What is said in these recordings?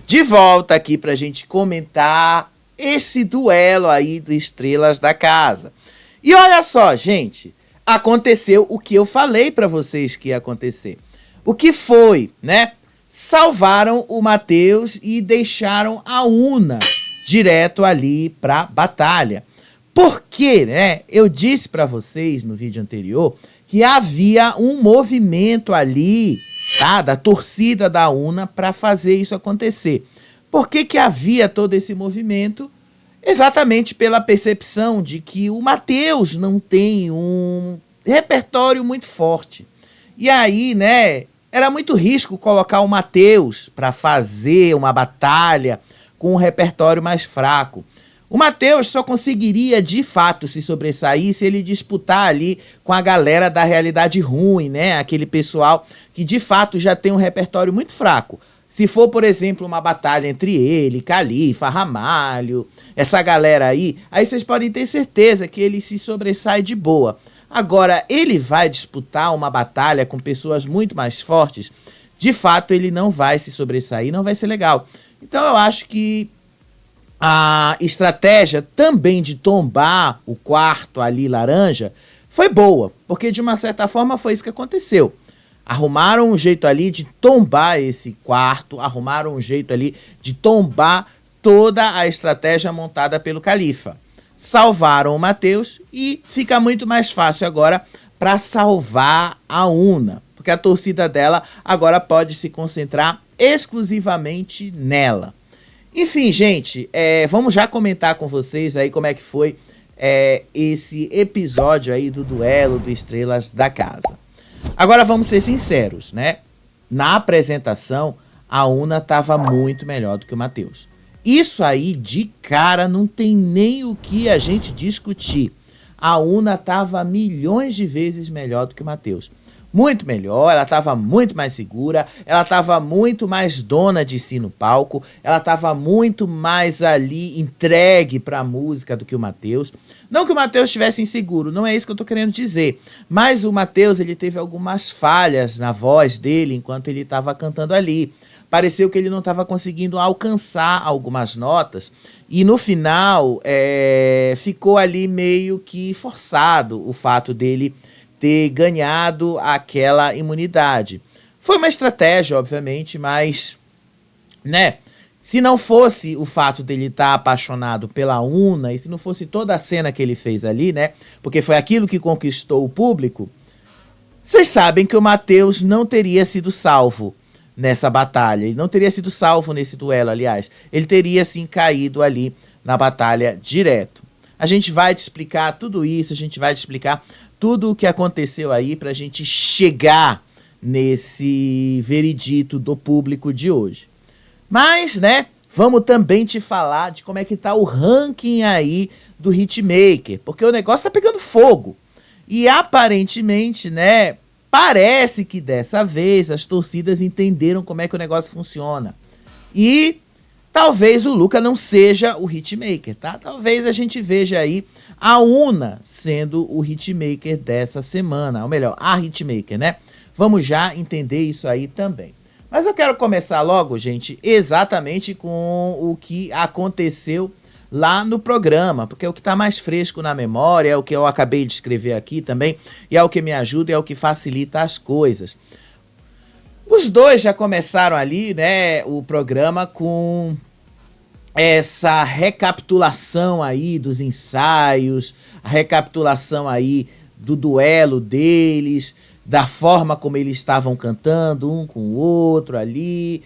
De volta aqui pra gente comentar esse duelo aí do Estrelas da Casa. E olha só, gente, aconteceu o que eu falei pra vocês que ia acontecer. O que foi, né? Salvaram o Matheus e deixaram a Una direto ali pra batalha. Porque, né, eu disse pra vocês no vídeo anterior que havia um movimento ali, tá, da torcida da Una para fazer isso acontecer. Por que havia todo esse movimento? Exatamente pela percepção de que o Matheus não tem um repertório muito forte. E aí, né, era muito risco colocar o Matheus para fazer uma batalha com um repertório mais fraco. O Matheus só conseguiria, de fato, se sobressair se ele disputar ali com a galera da realidade ruim, né? Aquele pessoal que, de fato, já tem um repertório muito fraco. Se for, por exemplo, uma batalha entre ele, Califa, Ramalho, essa galera aí vocês podem ter certeza que ele se sobressai de boa. Agora, ele vai disputar uma batalha com pessoas muito mais fortes, de fato, ele não vai se sobressair, não vai ser legal. Então, eu acho que a estratégia também de tombar o quarto ali laranja foi boa, porque de uma certa forma foi isso que aconteceu. Arrumaram um jeito ali de tombar esse quarto, arrumaram um jeito ali de tombar toda a estratégia montada pelo Califa. Salvaram o Matheus e fica muito mais fácil agora para salvar a Una, porque a torcida dela agora pode se concentrar exclusivamente nela. Enfim, gente, vamos já comentar com vocês aí como é que foi esse episódio aí do duelo do Estrelas da Casa. Agora vamos ser sinceros, né? Na apresentação, a Una estava muito melhor do que o Matheus. Isso aí, de cara, não tem nem o que a gente discutir. A Una estava milhões de vezes melhor do que o Matheus. Muito melhor, ela estava muito mais segura, ela estava muito mais dona de si no palco, ela estava muito mais ali entregue para a música do que o Matheus. Não que o Matheus estivesse inseguro, não é isso que eu estou querendo dizer, mas o Matheus ele teve algumas falhas na voz dele enquanto ele estava cantando ali. Pareceu que ele não estava conseguindo alcançar algumas notas e no final ficou ali meio que forçado o fato dele ter ganhado aquela imunidade. Foi uma estratégia, obviamente, mas, né, se não fosse o fato dele estar apaixonado pela Una, e se não fosse toda a cena que ele fez ali, né, porque foi aquilo que conquistou o público, vocês sabem que o Matheus não teria sido salvo nessa batalha, ele não teria sido salvo nesse duelo, aliás, ele teria, sim, caído ali na batalha direto. A gente vai te explicar tudo isso, a gente vai te explicar tudo o que aconteceu aí pra gente chegar nesse veredito do público de hoje. Mas, né, vamos também te falar de como é que tá o ranking aí do Hitmaker, porque o negócio tá pegando fogo. E aparentemente, né, parece que dessa vez as torcidas entenderam como é que o negócio funciona. E talvez o Luca não seja o Hitmaker, tá? Talvez a gente veja aí a Una sendo o Hitmaker dessa semana, ou melhor, a Hitmaker, né? Vamos já entender isso aí também. Mas eu quero começar logo, gente, exatamente com o que aconteceu lá no programa, porque é o que está mais fresco na memória, é o que eu acabei de escrever aqui também, e é o que me ajuda, é o que facilita as coisas. Os dois já começaram ali, né, o programa com essa recapitulação aí dos ensaios, a recapitulação aí do duelo deles, da forma como eles estavam cantando um com o outro ali.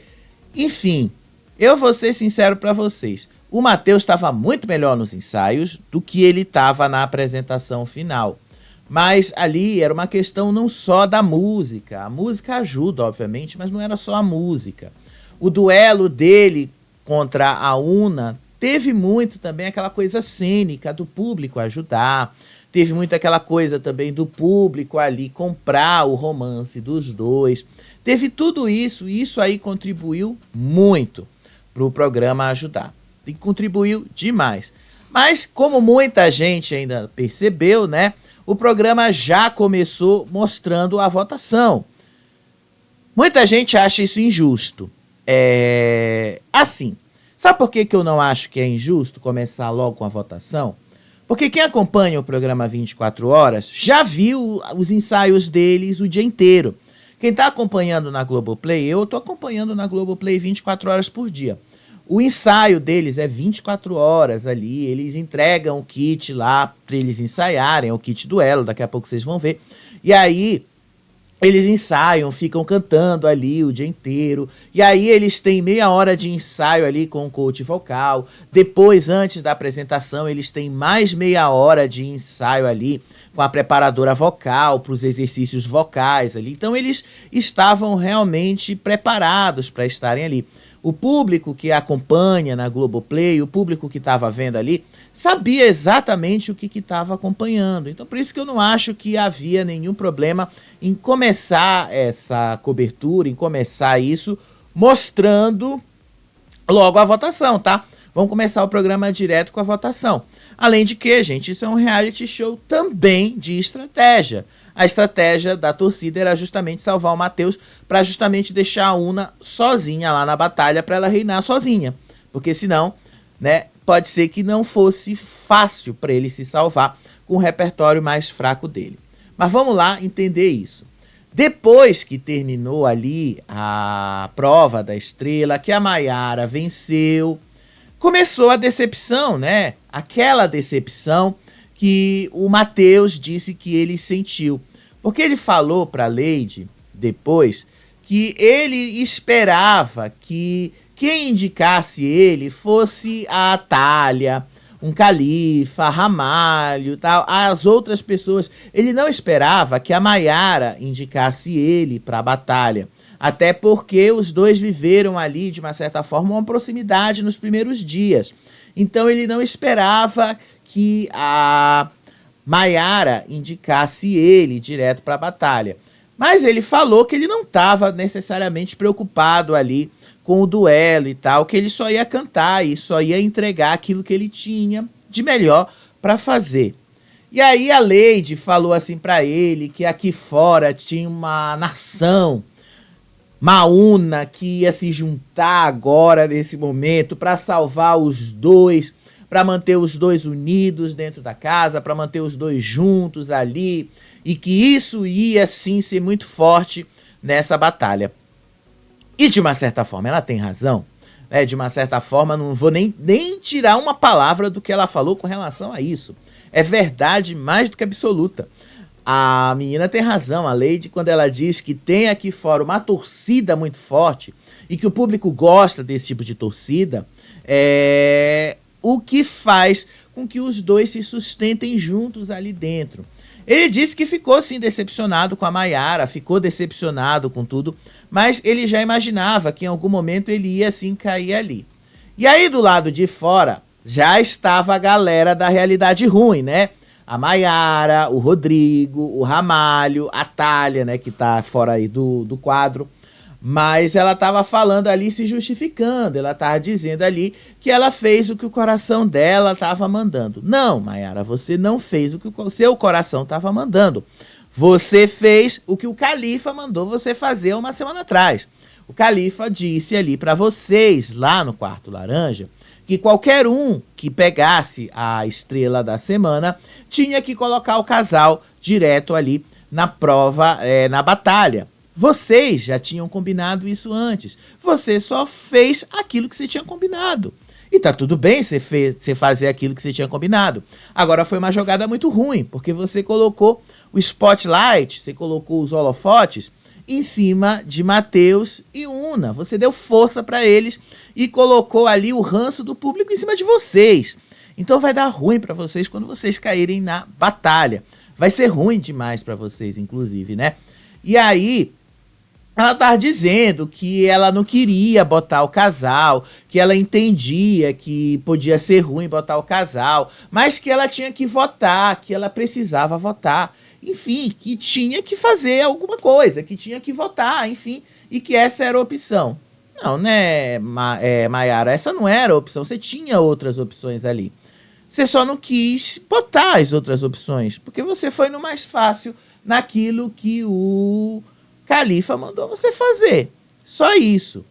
Enfim, eu vou ser sincero para vocês, o Matheus estava muito melhor nos ensaios do que ele estava na apresentação final. Mas ali era uma questão não só da música, a música ajuda, obviamente, mas não era só a música. O duelo dele contra a Una teve muito também aquela coisa cênica do público ajudar, teve muito aquela coisa também do público ali comprar o romance dos dois, teve tudo isso, e isso aí contribuiu muito para o programa ajudar, e contribuiu demais. Mas como muita gente ainda percebeu, né, o programa já começou mostrando a votação. Muita gente acha isso injusto. Assim, sabe por que eu não acho que é injusto começar logo com a votação? Porque quem acompanha o programa 24 Horas já viu os ensaios deles o dia inteiro. Quem está acompanhando na Globoplay, eu estou acompanhando na Globoplay 24 horas por dia. O ensaio deles é 24 horas ali, eles entregam o kit lá para eles ensaiarem, o kit duelo, daqui a pouco vocês vão ver. E aí eles ensaiam, ficam cantando ali o dia inteiro. E aí eles têm meia hora de ensaio ali com o coach vocal. Depois, antes da apresentação, eles têm mais meia hora de ensaio ali com a preparadora vocal para os exercícios vocais ali. Então eles estavam realmente preparados para estarem ali. O público que acompanha na Globoplay, o público que estava vendo ali, sabia exatamente o que estava acompanhando. Então, por isso que eu não acho que havia nenhum problema em começar essa cobertura, em começar isso, mostrando logo a votação, tá? Vamos começar o programa direto com a votação. Além de que, gente, isso é um reality show também de estratégia. A estratégia da torcida era justamente salvar o Matheus para justamente deixar a Una sozinha lá na batalha para ela reinar sozinha. Porque senão, né, pode ser que não fosse fácil para ele se salvar com o repertório mais fraco dele. Mas vamos lá entender isso. Depois que terminou ali a prova da estrela, que a Maiara venceu, começou a decepção, né? Aquela decepção que o Matheus disse que ele sentiu. Porque ele falou para a Lady, depois, que ele esperava que quem indicasse ele fosse a Thalia, um Califa, Ramalho, tal, as outras pessoas. Ele não esperava que a Maiara indicasse ele para a batalha. Até porque os dois viveram ali, de uma certa forma, uma proximidade nos primeiros dias. Então ele não esperava que a Maiara indicasse ele direto para a batalha. Mas ele falou que ele não estava necessariamente preocupado ali com o duelo e tal, que ele só ia cantar e só ia entregar aquilo que ele tinha de melhor para fazer. E aí a Lady falou assim para ele que aqui fora tinha uma nação Maúna que ia se juntar agora nesse momento para salvar os dois, para manter os dois unidos dentro da casa, para manter os dois juntos ali, e que isso ia sim ser muito forte nessa batalha. E de uma certa forma ela tem razão, né? De uma certa forma não vou nem tirar uma palavra do que ela falou com relação a isso. É verdade mais do que absoluta. A menina tem razão, a Lady, quando ela diz que tem aqui fora uma torcida muito forte e que o público gosta desse tipo de torcida, o que faz com que os dois se sustentem juntos ali dentro. Ele disse que ficou sim decepcionado com a Maiara, ficou decepcionado com tudo, mas ele já imaginava que em algum momento ele ia assim cair ali. E aí do lado de fora já estava a galera da realidade ruim, né? A Maiara, o Rodrigo, o Ramalho, a Thalia, né, que tá fora aí do quadro. Mas ela estava falando ali, se justificando, ela estava dizendo ali que ela fez o que o coração dela estava mandando. Não, Maiara, você não fez o que o seu coração estava mandando. Você fez o que o Califa mandou você fazer uma semana atrás. O Califa disse ali para vocês, lá no Quarto Laranja, que qualquer um que pegasse a estrela da semana tinha que colocar o casal direto ali na prova, na batalha. Vocês já tinham combinado isso antes. Você só fez aquilo que você tinha combinado. E tá tudo bem você fazer aquilo que você tinha combinado. Agora foi uma jogada muito ruim, porque você colocou o spotlight, você colocou os holofotes em cima de Matheus e Una. Você deu força para eles e colocou ali o ranço do público em cima de vocês. Então vai dar ruim para vocês quando vocês caírem na batalha. Vai ser ruim demais para vocês, inclusive, né? E aí ela estava dizendo que ela não queria botar o casal, que ela entendia que podia ser ruim botar o casal, mas que ela tinha que votar, que ela precisava votar. Enfim, que tinha que fazer alguma coisa, que tinha que votar, enfim, e que essa era a opção. Não, né, Maiara, essa não era a opção, você tinha outras opções ali. Você só não quis botar as outras opções, porque você foi no mais fácil, naquilo que o Califa mandou você fazer. Só isso.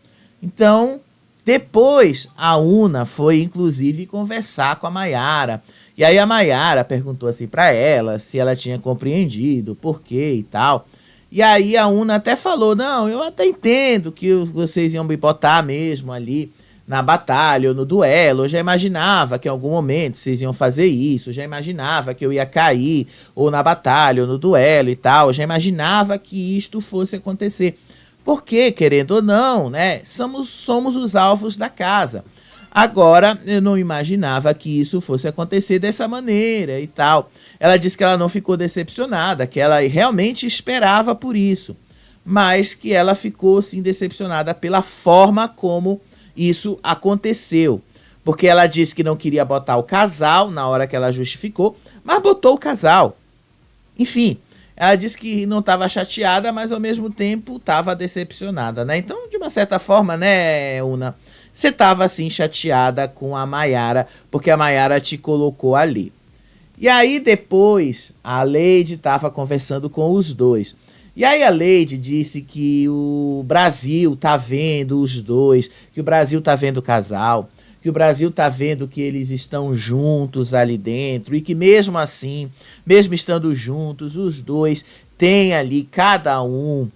Então, depois a Una foi inclusive conversar com a Maiara. E aí a Maiara perguntou assim para ela se ela tinha compreendido, por quê e tal. E aí a Una até falou: não, eu até entendo que vocês iam me botar mesmo ali na batalha ou no duelo. Eu já imaginava que em algum momento vocês iam fazer isso. Eu já imaginava que eu ia cair ou na batalha ou no duelo e tal. Eu já imaginava que isto fosse acontecer. Porque, querendo ou não, né, somos os alvos da casa. Agora, eu não imaginava que isso fosse acontecer dessa maneira e tal. Ela disse que ela não ficou decepcionada, que ela realmente esperava por isso, mas que ela ficou, sim, decepcionada pela forma como isso aconteceu. Porque ela disse que não queria botar o casal na hora que ela justificou, mas botou o casal. Enfim, ela disse que não estava chateada, mas ao mesmo tempo estava decepcionada, né? Então, de uma certa forma, né, Una, você estava assim chateada com a Maiara, porque a Maiara te colocou ali. E aí depois a Lady estava conversando com os dois. E aí a Lady disse que o Brasil tá vendo os dois, que o Brasil tá vendo o casal, que o Brasil tá vendo que eles estão juntos ali dentro e que mesmo assim, mesmo estando juntos, os dois têm ali cada um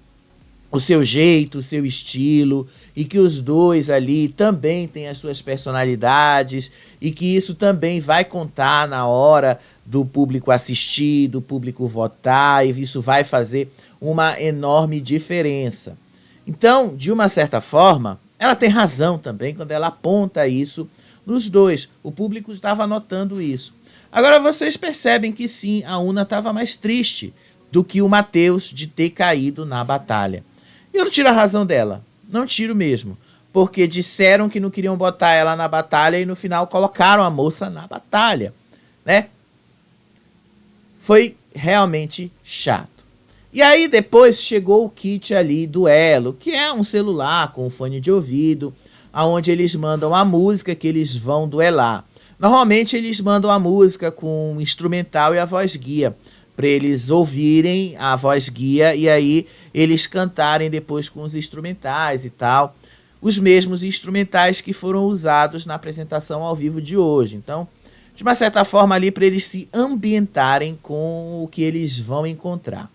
o seu jeito, o seu estilo, e que os dois ali também têm as suas personalidades, e que isso também vai contar na hora do público assistir, do público votar, e isso vai fazer uma enorme diferença. Então, de uma certa forma, ela tem razão também quando ela aponta isso nos dois. O público estava notando isso. Agora vocês percebem que sim, a Una estava mais triste do que o Matheus de ter caído na batalha. E eu não tiro a razão dela, não tiro mesmo, porque disseram que não queriam botar ela na batalha e no final colocaram a moça na batalha, né? Foi realmente chato. E aí depois chegou o kit ali do Elo, que é um celular com fone de ouvido, onde eles mandam a música que eles vão duelar. Normalmente eles mandam a música com o instrumental e a voz guia, para eles ouvirem a voz guia e aí eles cantarem depois com os instrumentais e tal. Os mesmos instrumentais que foram usados na apresentação ao vivo de hoje. Então, de uma certa forma ali para eles se ambientarem com o que eles vão encontrar.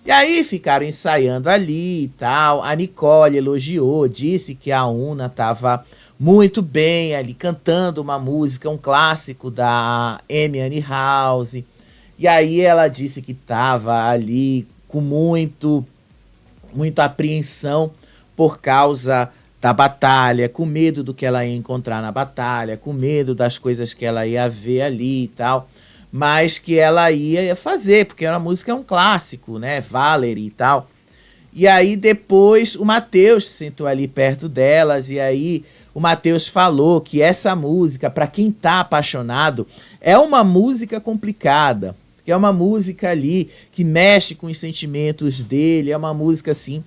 E aí ficaram ensaiando ali e tal. A Nicole elogiou, disse que a Una estava muito bem ali cantando uma música, um clássico da Amy Winehouse. E aí ela disse que estava ali com muita apreensão por causa da batalha, com medo do que ela ia encontrar na batalha, com medo das coisas que ela ia ver ali e tal, mas que ela ia fazer, porque a música é um clássico, né, Valerie e tal. E aí depois o Matheus se sentou ali perto delas e aí o Matheus falou que essa música, para quem tá apaixonado, é uma música complicada, que é uma música ali que mexe com os sentimentos dele, é uma música assim,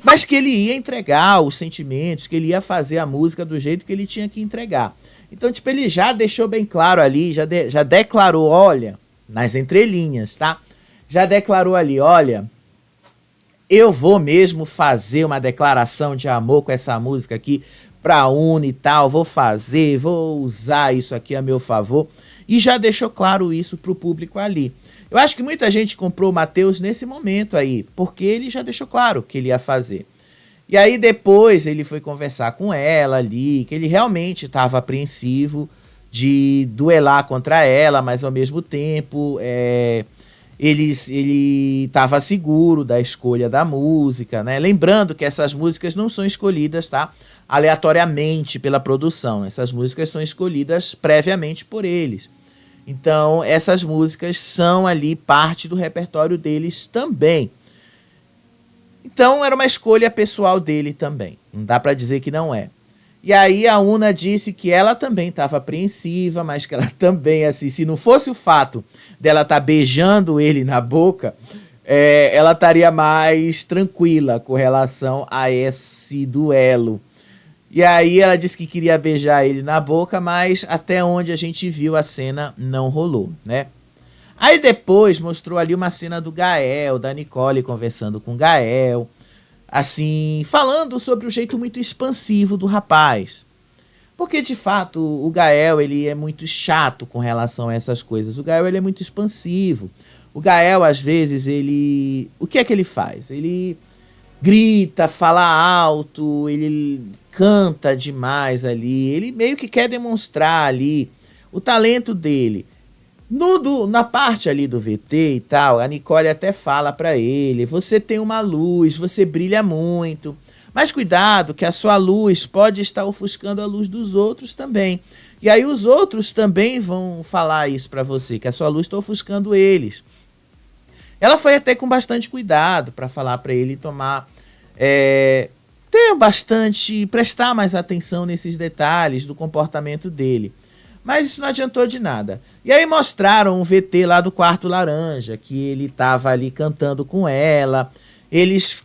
mas que ele ia entregar os sentimentos, que ele ia fazer a música do jeito que ele tinha que entregar. Então, tipo, ele já deixou bem claro ali, já declarou, olha, nas entrelinhas, tá? Já declarou ali, olha, eu vou mesmo fazer uma declaração de amor com essa música aqui pra Una e tal, vou usar isso aqui a meu favor. E já deixou claro isso pro público ali. Eu acho que muita gente comprou o Matheus nesse momento aí, porque ele já deixou claro que ele ia fazer. E aí depois ele foi conversar com ela ali, que ele realmente estava apreensivo de duelar contra ela, mas ao mesmo tempo ele estava seguro da escolha da música, né? Lembrando que essas músicas não são escolhidas, tá, aleatoriamente pela produção. Essas músicas são escolhidas previamente por eles. Então, essas músicas são ali parte do repertório deles também. Então, era uma escolha pessoal dele também. Não dá para dizer que não é. E aí, a Una disse que ela também estava apreensiva, mas que ela também, assim, se não fosse o fato dela estar beijando ele na boca, ela estaria mais tranquila com relação a esse duelo. E aí ela disse que queria beijar ele na boca, mas até onde a gente viu a cena não rolou, né? Aí depois mostrou ali uma cena do Gael, da Nicole conversando com o Gael. assim, falando sobre o jeito muito expansivo do rapaz. Porque, de fato, o Gael, ele é muito chato com relação a essas coisas. O Gael, ele é muito expansivo. O Gael, às vezes, ele... O que é que ele faz? Ele grita, fala alto, ele canta demais ali. Ele meio que quer demonstrar ali o talento dele. Na parte ali do VT e tal, a Nicole até fala pra ele: você tem uma luz, você brilha muito, mas cuidado que a sua luz pode estar ofuscando a luz dos outros também. E aí os outros também vão falar isso pra você, que a sua luz está ofuscando eles. Ela foi até com bastante cuidado pra falar pra ele tomar, ter bastante, prestar mais atenção nesses detalhes do comportamento dele. Mas isso não adiantou de nada. E aí mostraram um VT lá do Quarto Laranja, que ele tava ali cantando com ela. Eles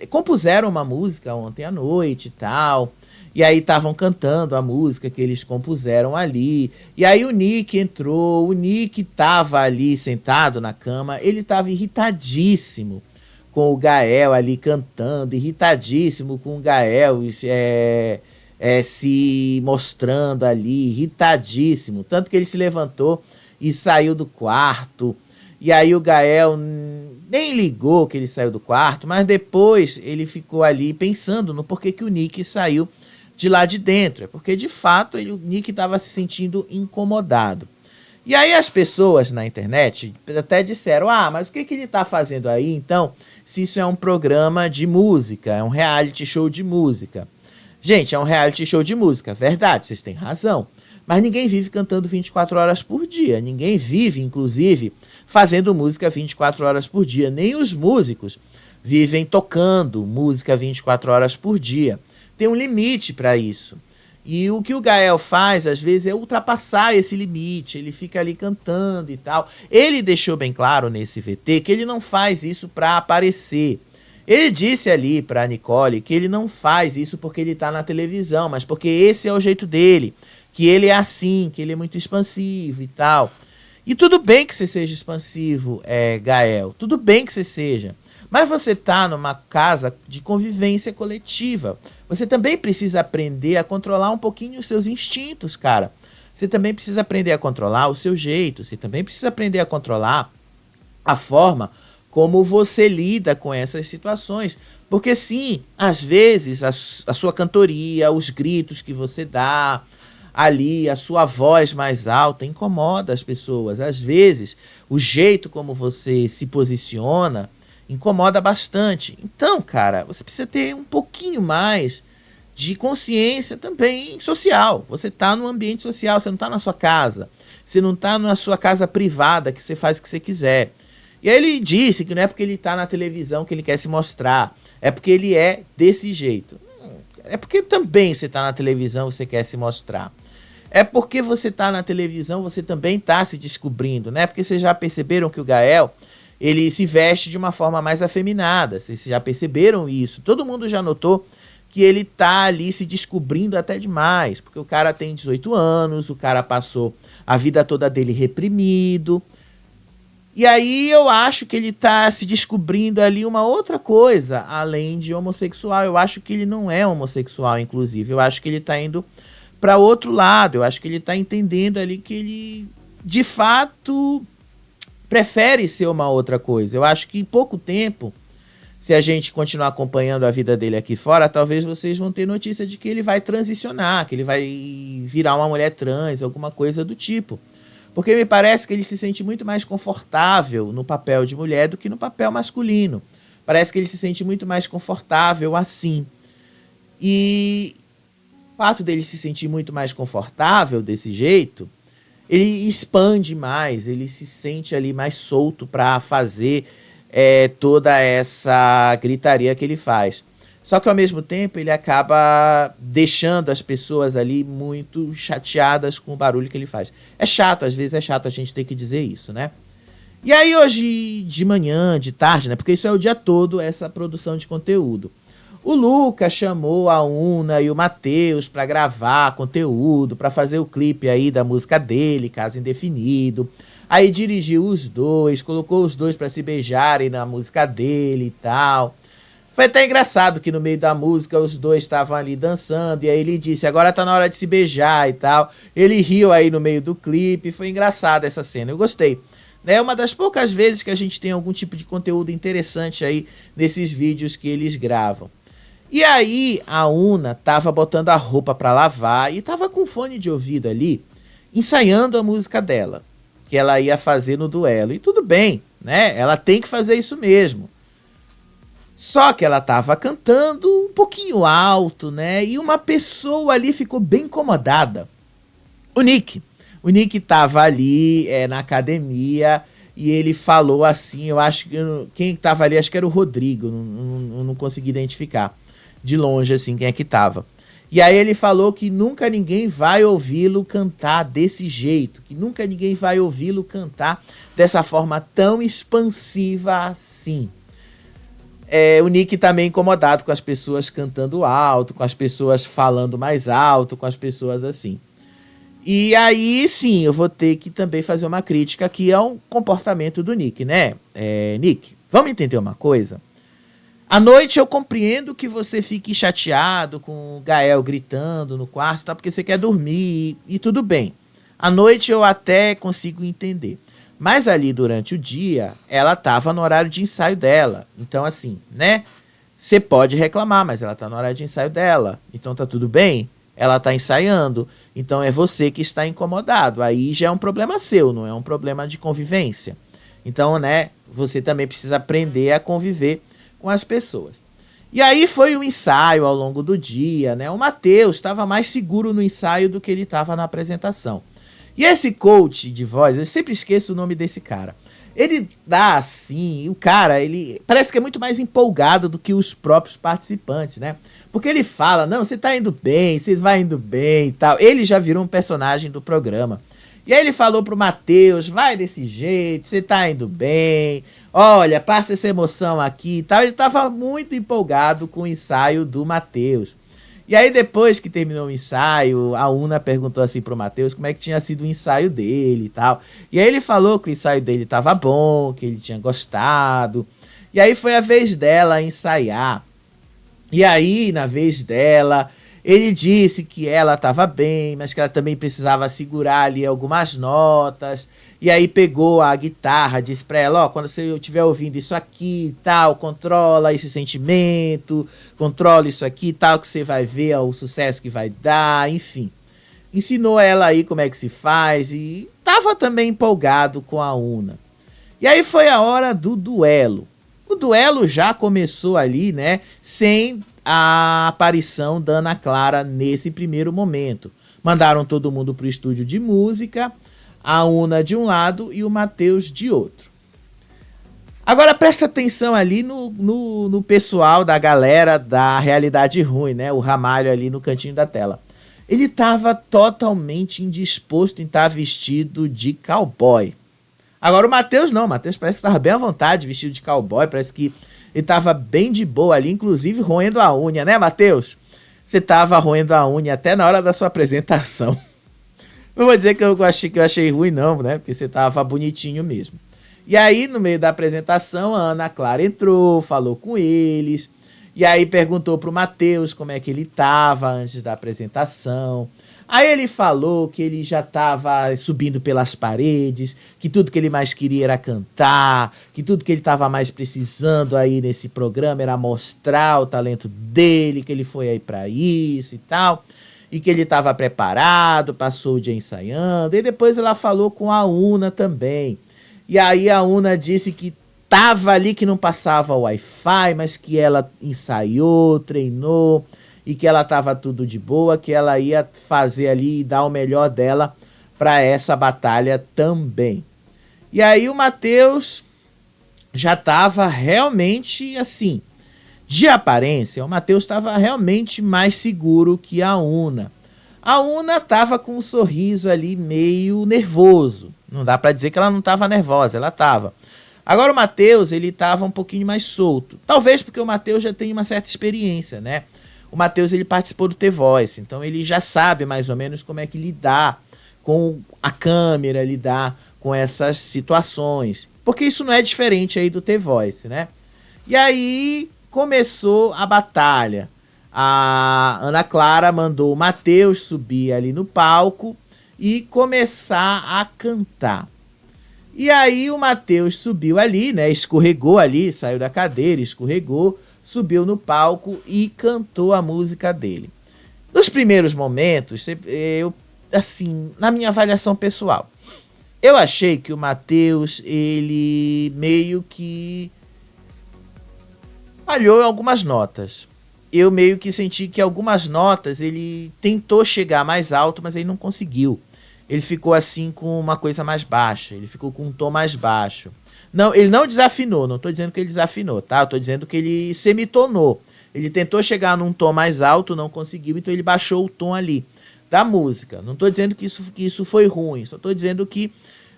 compuseram uma música ontem à noite e tal. E aí estavam cantando a música que eles compuseram ali. E aí o Nick entrou, o Nick tava ali sentado na cama. Ele tava irritadíssimo com o Gael ali cantando, irritadíssimo com o Gael se mostrando ali, irritadíssimo. Tanto que ele se levantou e saiu do quarto. E aí o Gael nem ligou que ele saiu do quarto, mas depois ele ficou ali pensando no porquê que o Nick saiu de lá de dentro. É porque, de fato, o Nick estava se sentindo incomodado. E aí as pessoas na internet até disseram: ah, mas o que ele está fazendo aí, então, se isso é um programa de música, é um reality show de música? Gente, é um reality show de música, verdade, vocês têm razão. Mas ninguém vive cantando 24 horas por dia. Ninguém vive, inclusive, fazendo música 24 horas por dia. Nem os músicos vivem tocando música 24 horas por dia. Tem um limite para isso. E o que o Gael faz, às vezes, é ultrapassar esse limite. Ele fica ali cantando e tal. Ele deixou bem claro nesse VT que ele não faz isso para aparecer. Ele disse ali pra Nicole que ele não faz isso porque ele tá na televisão, mas porque esse é o jeito dele, que ele é assim, que ele é muito expansivo e tal. E tudo bem que você seja expansivo, Gael, tudo bem que você seja, mas você tá numa casa de convivência coletiva. Você também precisa aprender a controlar um pouquinho os seus instintos, cara. Você também precisa aprender a controlar o seu jeito, você também precisa aprender a controlar a forma como você lida com essas situações. Porque sim, às vezes a sua cantoria, os gritos que você dá ali, a sua voz mais alta incomoda as pessoas. Às vezes o jeito como você se posiciona incomoda bastante. Então, cara, você precisa ter um pouquinho mais de consciência também social. Você está no ambiente social, você não está na sua casa. Você não está na sua casa privada que você faz o que você quiser. E aí ele disse que não é porque ele está na televisão que ele quer se mostrar, é porque ele é desse jeito. É porque também você está na televisão, você quer se mostrar. É porque você está na televisão, você também está se descobrindo, né? Porque vocês já perceberam que o Gael, ele se veste de uma forma mais afeminada, vocês já perceberam isso. Todo mundo já notou que ele tá ali se descobrindo até demais, porque o cara tem 18 anos, o cara passou a vida toda dele reprimido. E aí eu acho que ele tá se descobrindo ali uma outra coisa, além de homossexual. Eu acho que ele não é homossexual, inclusive. Eu acho que ele tá indo para outro lado. Eu acho que ele tá entendendo ali que ele, de fato, prefere ser uma outra coisa. Eu acho que em pouco tempo, se a gente continuar acompanhando a vida dele aqui fora, talvez vocês vão ter notícia de que ele vai transicionar, que ele vai virar uma mulher trans, alguma coisa do tipo. Porque me parece que ele se sente muito mais confortável no papel de mulher do que no papel masculino. Parece que ele se sente muito mais confortável assim. E o fato dele se sentir muito mais confortável desse jeito, ele expande mais, ele se sente ali mais solto para fazer toda essa gritaria que ele faz. Só que ao mesmo tempo ele acaba deixando as pessoas ali muito chateadas com o barulho que ele faz. É chato, às vezes é chato a gente ter que dizer isso, né? E aí hoje de manhã, de tarde, né? Porque isso é o dia todo, essa produção de conteúdo. O Lucas chamou a Una e o Matheus para gravar conteúdo, para fazer o clipe aí da música dele, Caso Indefinido. Aí dirigiu os dois, colocou os dois para se beijarem na música dele e tal. Foi até engraçado que no meio da música os dois estavam ali dançando, e aí ele disse, agora tá na hora de se beijar e tal. Ele riu aí no meio do clipe, foi engraçada essa cena, eu gostei. É uma das poucas vezes que a gente tem algum tipo de conteúdo interessante aí nesses vídeos que eles gravam. E aí a Una tava botando a roupa pra lavar e tava com fone de ouvido ali, ensaiando a música dela, que ela ia fazer no duelo. E tudo bem, né? Ela tem que fazer isso mesmo. Só que ela tava cantando um pouquinho alto, né? E uma pessoa ali ficou bem incomodada. O Nick. O Nick tava ali na academia e ele falou assim, eu acho que... Quem tava ali, acho que era o Rodrigo, não consegui identificar de longe assim quem é que tava. E aí ele falou que nunca ninguém vai ouvi-lo cantar desse jeito, que nunca ninguém vai ouvi-lo cantar dessa forma tão expansiva assim. O Nick tá meio incomodado com as pessoas cantando alto, com as pessoas falando mais alto, com as pessoas assim. E aí, sim, eu vou ter que também fazer uma crítica aqui ao comportamento do Nick, né? Nick, vamos entender uma coisa? À noite eu compreendo que você fique chateado com o Gael gritando no quarto, tá? Porque você quer dormir e tudo bem. À noite eu até consigo entender. Mas ali durante o dia, ela tava no horário de ensaio dela. Então assim, né? Você pode reclamar, mas ela tá no horário de ensaio dela. Então tá tudo bem? Ela tá ensaiando. Então é você que está incomodado. Aí já é um problema seu, não é um problema de convivência. Então, né? Você também precisa aprender a conviver com as pessoas. E aí foi um ensaio ao longo do dia, né? O Matheus estava mais seguro no ensaio do que ele estava na apresentação. E esse coach de voz, eu sempre esqueço o nome desse cara. Ele dá assim, o cara, ele parece que é muito mais empolgado do que os próprios participantes, né? Porque ele fala, não, você tá indo bem, você vai indo bem e tal. Ele já virou um personagem do programa. E aí ele falou pro Matheus, vai desse jeito, você tá indo bem, olha, passa essa emoção aqui e tal. Ele tava muito empolgado com o ensaio do Matheus. E aí depois que terminou o ensaio, a Una perguntou assim pro Matheus como é que tinha sido o ensaio dele e tal. E aí ele falou que o ensaio dele tava bom, que ele tinha gostado. E aí foi a vez dela ensaiar. E aí, na vez dela, ele disse que ela estava bem, mas que ela também precisava segurar ali algumas notas. E aí pegou a guitarra, disse pra ela, ó, quando você estiver ouvindo isso aqui e tal, controla esse sentimento, controla isso aqui e tal, que você vai ver ó, o sucesso que vai dar, enfim. Ensinou ela aí como é que se faz e tava também empolgado com a Una. E aí foi a hora do duelo. O duelo já começou ali, né, sem a aparição da Ana Clara nesse primeiro momento. Mandaram todo mundo pro estúdio de música, a Una de um lado e o Matheus de outro. Agora presta atenção ali no pessoal da galera da Realidade Ruim, né, o Ramalho ali no cantinho da tela. Ele estava totalmente indisposto em estar vestido de cowboy. Agora o Matheus não, o Matheus parece que estava bem à vontade, vestido de cowboy, parece que ele estava bem de boa ali, inclusive roendo a unha, né, Matheus? Você estava roendo a unha até na hora da sua apresentação. Não vou dizer que eu achei ruim não, né, porque você estava bonitinho mesmo. E aí, no meio da apresentação, a Ana Clara entrou, falou com eles, e aí perguntou pro Matheus como é que ele estava antes da apresentação. Aí ele falou que ele já estava subindo pelas paredes, que tudo que ele mais queria era cantar, que tudo que ele estava mais precisando aí nesse programa era mostrar o talento dele, que ele foi aí para isso e tal, e que ele estava preparado, passou o dia ensaiando. E depois ela falou com a Una também. E aí a Una disse que estava ali, que não passava o Wi-Fi, mas que ela ensaiou, treinou, e que ela estava tudo de boa, que ela ia fazer ali e dar o melhor dela para essa batalha também. E aí o Matheus já estava realmente assim, de aparência, o Matheus estava realmente mais seguro que a Una. A Una estava com um sorriso ali meio nervoso. Não dá para dizer que ela não estava nervosa, ela estava. Agora o Matheus, ele estava um pouquinho mais solto. Talvez porque o Matheus já tem uma certa experiência, né? O Matheus, ele participou do The Voice, então ele já sabe mais ou menos como é que lidar com a câmera, lidar com essas situações. Porque isso não é diferente aí do The Voice, né? E aí começou a batalha. A Ana Clara mandou o Matheus subir ali no palco e começar a cantar. E aí o Matheus subiu ali, né? Escorregou ali, saiu da cadeira, escorregou, subiu no palco e cantou a música dele. Nos primeiros momentos, eu, assim, na minha avaliação pessoal, eu achei que o Matheus, ele meio que falhou em algumas notas. Eu meio que senti que algumas notas ele tentou chegar mais alto, mas ele não conseguiu. Ele ficou assim com uma coisa mais baixa, ele ficou com um tom mais baixo. Não, ele não desafinou, não estou dizendo que ele desafinou, tá? Eu estou dizendo que ele semitonou. Ele tentou chegar num tom mais alto, não conseguiu, então ele baixou o tom ali da música. Não estou dizendo que isso foi ruim, só estou dizendo que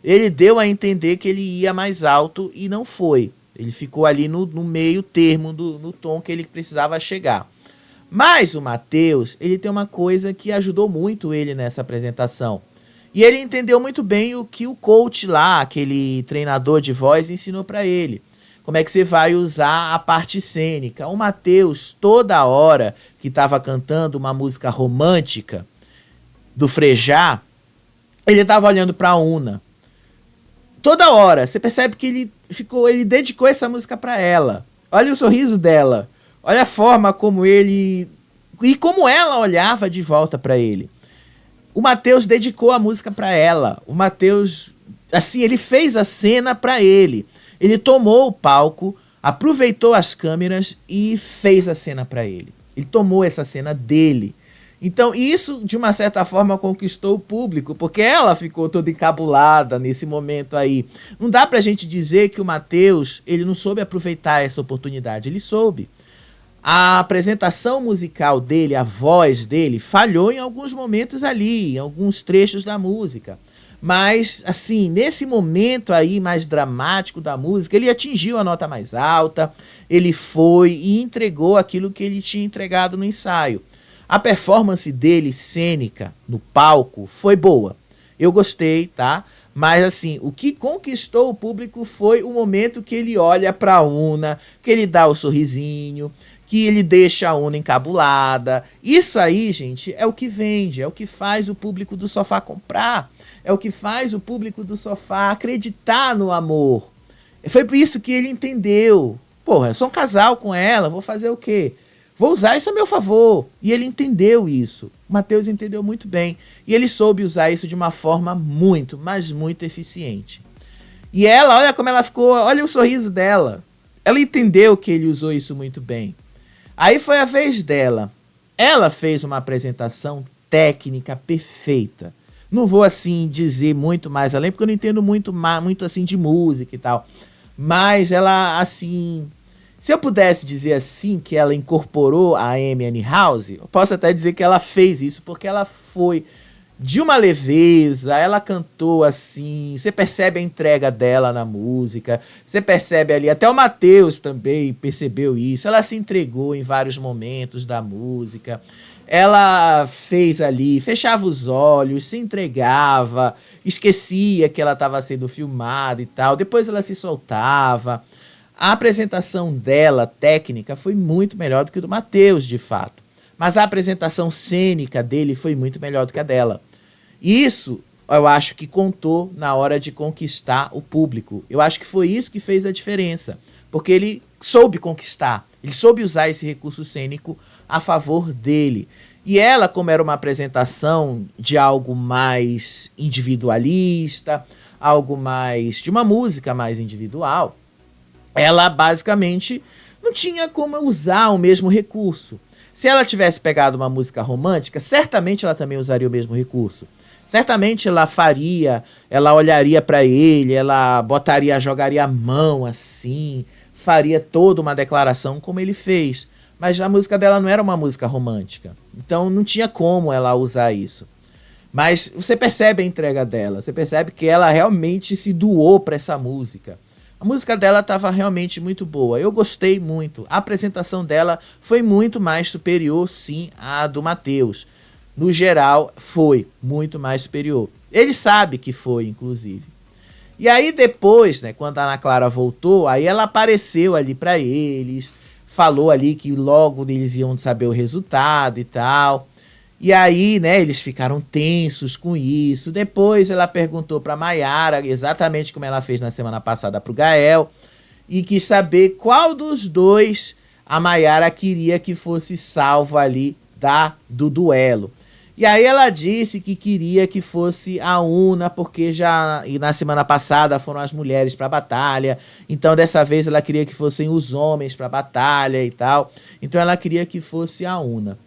ele deu a entender que ele ia mais alto e não foi. Ele ficou ali no meio termo no tom que ele precisava chegar. Mas o Matheus, ele tem uma coisa que ajudou muito ele nessa apresentação. E ele entendeu muito bem o que o coach lá, aquele treinador de voz, ensinou para ele. Como é que você vai usar a parte cênica. O Matheus, toda hora que estava cantando uma música romântica do Frejá, ele estava olhando para a Una. Toda hora, você percebe que ele dedicou essa música para ela. Olha o sorriso dela, olha a forma como ele e como ela olhava de volta para ele. O Matheus dedicou a música para ela. O Matheus, assim, ele fez a cena para ele. Ele tomou o palco, aproveitou as câmeras e fez a cena para ele. Ele tomou essa cena dele. Então isso, de uma certa forma, conquistou o público, porque ela ficou toda encabulada nesse momento aí. Não dá pra gente dizer que o Matheus, ele não soube aproveitar essa oportunidade, ele soube. A apresentação musical dele, a voz dele, falhou em alguns momentos ali, em alguns trechos da música. Mas, assim, nesse momento aí mais dramático da música, ele atingiu a nota mais alta, ele foi e entregou aquilo que ele tinha entregado no ensaio. A performance dele, cênica, no palco, foi boa. Eu gostei, tá? Mas, assim, o que conquistou o público foi o momento que ele olha pra Una, que ele dá o sorrisinho, que ele deixa a Una encabulada. Isso aí, gente, é o que vende, é o que faz o público do sofá comprar, é o que faz o público do sofá acreditar no amor. Foi por isso que ele entendeu. Porra, eu sou um casal com ela, vou fazer o quê? Vou usar isso a meu favor. E ele entendeu isso. O Matheus entendeu muito bem. E ele soube usar isso de uma forma muito, mas muito eficiente. E ela, olha como ela ficou, olha o sorriso dela. Ela entendeu que ele usou isso muito bem. Aí foi a vez dela. Ela fez uma apresentação técnica perfeita. Não vou assim dizer muito mais além, porque eu não entendo muito assim de música e tal. Mas ela, assim, se eu pudesse dizer assim que ela incorporou a Amy Winehouse, eu posso até dizer que ela fez isso, porque ela foi de uma leveza, ela cantou assim, você percebe a entrega dela na música, você percebe ali, até o Matheus também percebeu isso, ela se entregou em vários momentos da música, ela fez ali, fechava os olhos, se entregava, esquecia que ela estava sendo filmada e tal, depois ela se soltava. A apresentação dela, técnica, foi muito melhor do que a do Matheus, de fato. Mas a apresentação cênica dele foi muito melhor do que a dela. E isso, eu acho que contou na hora de conquistar o público. Eu acho que foi isso que fez a diferença. Porque ele soube conquistar, ele soube usar esse recurso cênico a favor dele. E ela, como era uma apresentação de algo mais individualista, algo mais de uma música mais individual, ela basicamente não tinha como usar o mesmo recurso. Se ela tivesse pegado uma música romântica, certamente ela também usaria o mesmo recurso. Certamente ela faria, ela olharia para ele, ela jogaria a mão assim, faria toda uma declaração como ele fez. Mas a música dela não era uma música romântica. Então não tinha como ela usar isso. Mas você percebe a entrega dela, você percebe que ela realmente se doou para essa música. A música dela estava realmente muito boa, eu gostei muito. A apresentação dela foi muito mais superior, sim, à do Matheus. No geral, foi muito mais superior. Ele sabe que foi, inclusive. E aí depois, né, quando a Ana Clara voltou, aí ela apareceu ali para eles, falou ali que logo eles iam saber o resultado e tal. E aí, né, eles ficaram tensos com isso. Depois ela perguntou para Maiara, exatamente como ela fez na semana passada para o Gael, e quis saber qual dos dois a Maiara queria que fosse salvo ali do duelo. E aí ela disse que queria que fosse a Una, porque e na semana passada foram as mulheres para a batalha, então dessa vez ela queria que fossem os homens para a batalha e tal, então ela queria que fosse a Una.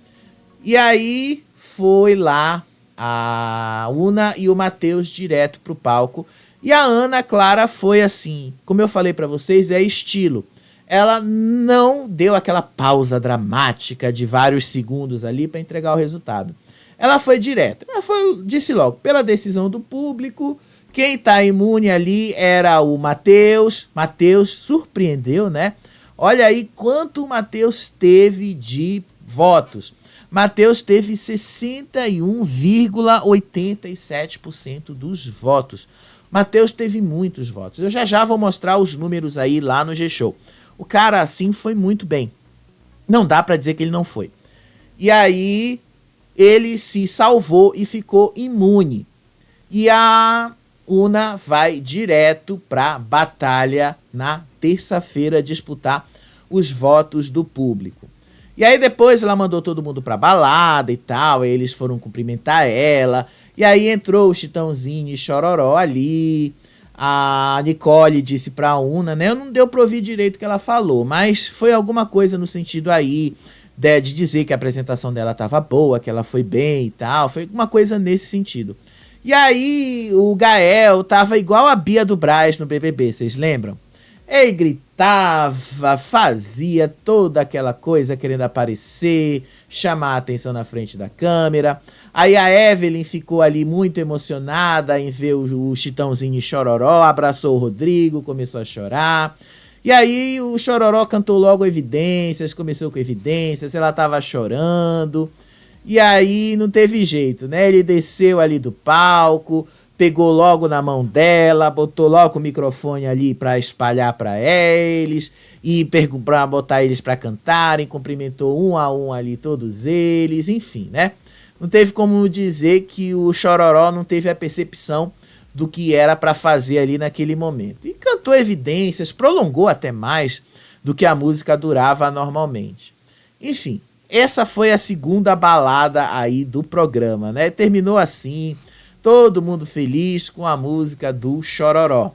E aí foi lá a Una e o Matheus direto pro palco, e a Ana Clara foi assim, como eu falei para vocês, é estilo. Ela não deu aquela pausa dramática de vários segundos ali para entregar o resultado. Ela foi direto. Disse logo, pela decisão do público, quem tá imune ali era o Matheus. Matheus surpreendeu, né? Olha aí quanto o Matheus teve de votos. Matheus teve 61,87% dos votos. Matheus teve muitos votos. Eu já vou mostrar os números aí lá no G-Show. O cara, assim, foi muito bem. Não dá pra dizer que ele não foi. E aí, ele se salvou e ficou imune. E a Una vai direto pra batalha na terça-feira disputar os votos do público. E aí depois ela mandou todo mundo pra balada e tal, aí eles foram cumprimentar ela, e aí entrou o Chitãozinho e Chororó ali, a Nicole disse pra Una, né, eu não deu pra ouvir direito o que ela falou, mas foi alguma coisa no sentido aí, de dizer que a apresentação dela tava boa, que ela foi bem e tal, foi alguma coisa nesse sentido. E aí o Gael tava igual a Bia do Brás no BBB, vocês lembram? Ele gritava, fazia toda aquela coisa querendo aparecer, chamar a atenção na frente da câmera. Aí a Evelyn ficou ali muito emocionada em ver o Chitãozinho e Chororó, abraçou o Rodrigo, começou a chorar. E aí o Chororó cantou logo Evidências, começou com Evidências, ela tava chorando. E aí não teve jeito, né? Ele desceu ali do palco, pegou logo na mão dela, botou logo o microfone ali para espalhar para eles e para botar eles para cantarem, cumprimentou um a um ali todos eles, enfim, né? Não teve como dizer que o Chororó não teve a percepção do que era para fazer ali naquele momento. E cantou Evidências, prolongou até mais do que a música durava normalmente. Enfim, essa foi a segunda balada aí do programa, né? Terminou assim, todo mundo feliz com a música do Chororó.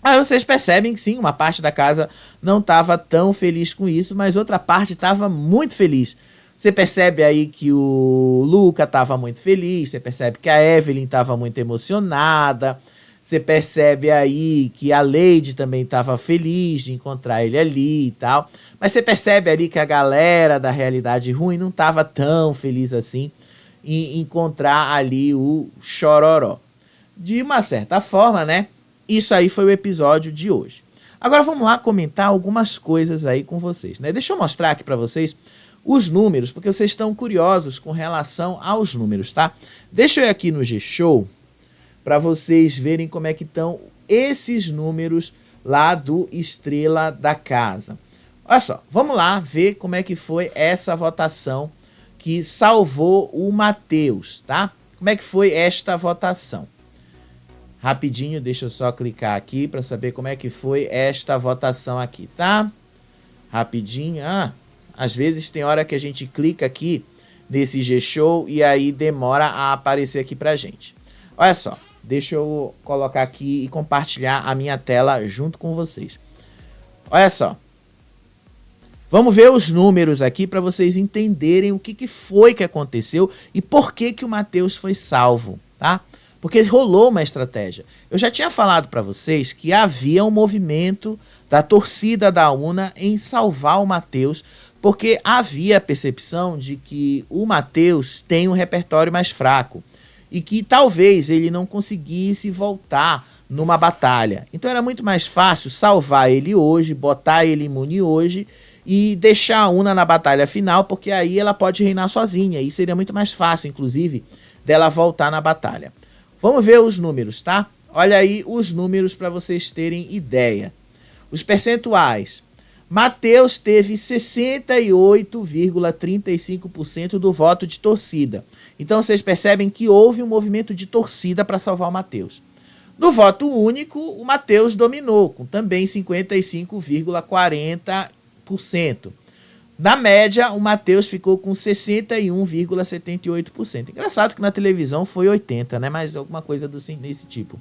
Aí vocês percebem que sim, uma parte da casa não estava tão feliz com isso, mas outra parte estava muito feliz. Você percebe aí que o Luca estava muito feliz, você percebe que a Evelyn estava muito emocionada, você percebe aí que a Lady também estava feliz de encontrar ele ali e tal, mas você percebe ali que a galera da Realidade Ruim não estava tão feliz assim em encontrar ali o Chororó. De uma certa forma, né? Isso aí foi o episódio de hoje. Agora vamos lá comentar algumas coisas aí com vocês, né? Deixa eu mostrar aqui para vocês os números, porque vocês estão curiosos com relação aos números, tá? Deixa eu ir aqui no G-Show para vocês verem como é que estão esses números lá do Estrela da Casa. Olha só, vamos lá ver como é que foi essa votação que salvou o Matheus, tá? Como é que foi esta votação? Rapidinho, deixa eu só clicar aqui para saber como é que foi esta votação aqui, tá? Rapidinho. Às vezes tem hora que a gente clica aqui nesse G-Show e aí demora a aparecer aqui pra gente. Olha só, deixa eu colocar aqui e compartilhar a minha tela junto com vocês. Olha só. Vamos ver os números aqui para vocês entenderem o que foi que aconteceu e por que o Matheus foi salvo, tá? Porque rolou uma estratégia. Eu já tinha falado para vocês que havia um movimento da torcida da Una em salvar o Matheus, porque havia a percepção de que o Matheus tem um repertório mais fraco e que talvez ele não conseguisse voltar numa batalha. Então era muito mais fácil salvar ele hoje, botar ele imune hoje e deixar a Una na batalha final, porque aí ela pode reinar sozinha e seria muito mais fácil, inclusive, dela voltar na batalha. Vamos ver os números, tá? Olha aí os números para vocês terem ideia. Os percentuais. Matheus teve 68,35% do voto de torcida. Então vocês percebem que houve um movimento de torcida para salvar o Matheus. No voto único, o Matheus dominou, com também 55,40%. Na média, o Matheus ficou com 61,78%. Engraçado que na televisão foi 80%, né? Mas alguma coisa desse tipo.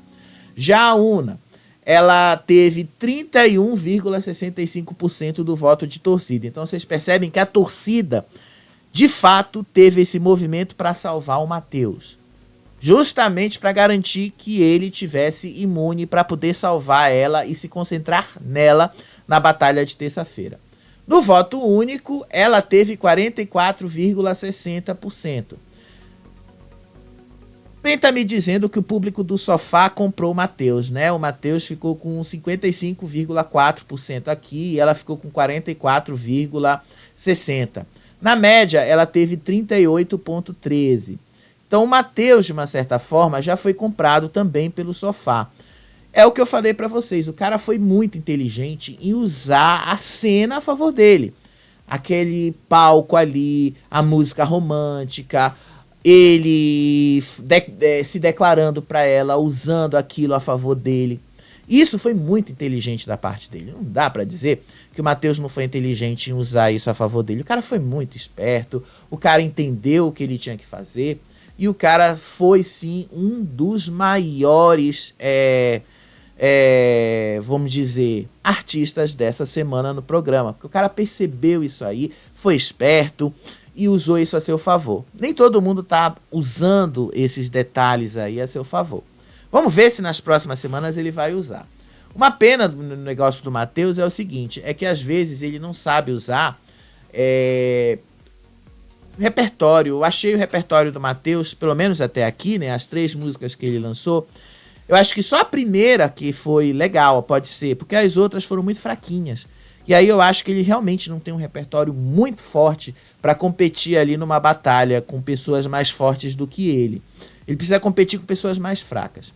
Já a Una, ela teve 31,65% do voto de torcida. Então vocês percebem que a torcida, de fato, teve esse movimento para salvar o Matheus. Justamente para garantir que ele tivesse imune para poder salvar ela e se concentrar nela na batalha de terça-feira. No voto único, ela teve 44,60%. Bem, tá me dizendo que o público do sofá comprou o Matheus, né? O Matheus ficou com 55,4% aqui e ela ficou com 44,60%. Na média, ela teve 38,13%. Então, o Matheus, de uma certa forma, já foi comprado também pelo sofá. É o que eu falei para vocês, o cara foi muito inteligente em usar a cena a favor dele. Aquele palco ali, a música romântica, ele se declarando para ela, usando aquilo a favor dele. Isso foi muito inteligente da parte dele. Não dá para dizer que o Matheus não foi inteligente em usar isso a favor dele. O cara foi muito esperto, o cara entendeu o que ele tinha que fazer e o cara foi sim um dos maiores... vamos dizer, artistas dessa semana no programa, porque o cara percebeu isso aí, foi esperto e usou isso a seu favor. Nem todo mundo tá usando esses detalhes aí a seu favor. Vamos ver se nas próximas semanas ele vai usar. Uma pena no negócio do Matheus é o seguinte, é que às vezes ele não sabe usar repertório. Eu achei o repertório do Matheus, pelo menos até aqui, né, as 3 músicas que ele lançou, eu acho que só a primeira que foi legal, pode ser, porque as outras foram muito fraquinhas. E aí eu acho que ele realmente não tem um repertório muito forte para competir ali numa batalha com pessoas mais fortes do que ele. Ele precisa competir com pessoas mais fracas.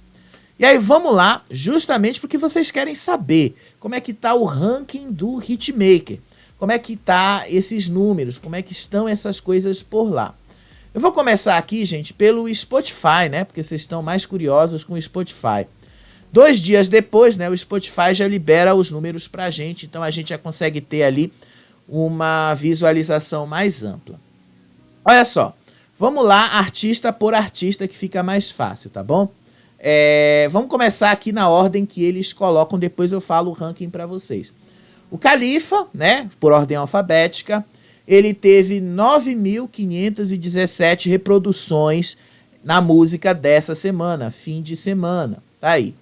E aí vamos lá, justamente porque vocês querem saber como é que tá o ranking do Hitmaker. Como é que tá esses números, como é que estão essas coisas por lá. Eu vou começar aqui, gente, pelo Spotify, né? Porque vocês estão mais curiosos com o Spotify. 2 dias depois, né, o Spotify já libera os números pra gente, então a gente já consegue ter ali uma visualização mais ampla. Olha só, vamos lá, artista por artista, que fica mais fácil, tá bom? Vamos começar aqui na ordem que eles colocam, depois eu falo o ranking pra vocês. O Khalifa, né, por ordem alfabética, ele teve 9.517 reproduções na música dessa semana, fim de semana. Tá aí.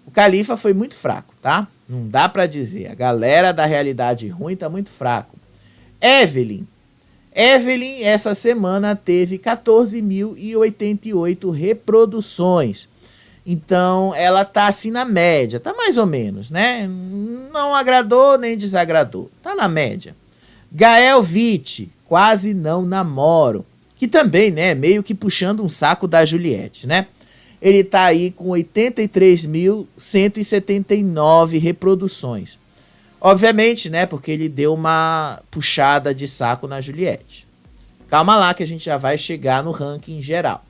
O Khalifa foi muito fraco, tá? Não dá pra dizer. A galera da realidade ruim tá muito fraco. Evelyn, essa semana, teve 14.088 reproduções. Então, ela tá assim na média. Tá mais ou menos, né? Não agradou nem desagradou. Tá na média. Gael Witt, Quase Não Namoro, que também, né, meio que puxando um saco da Juliette, né? Ele tá aí com 83.179 reproduções. Obviamente, né, porque ele deu uma puxada de saco na Juliette. Calma lá que a gente já vai chegar no ranking geral.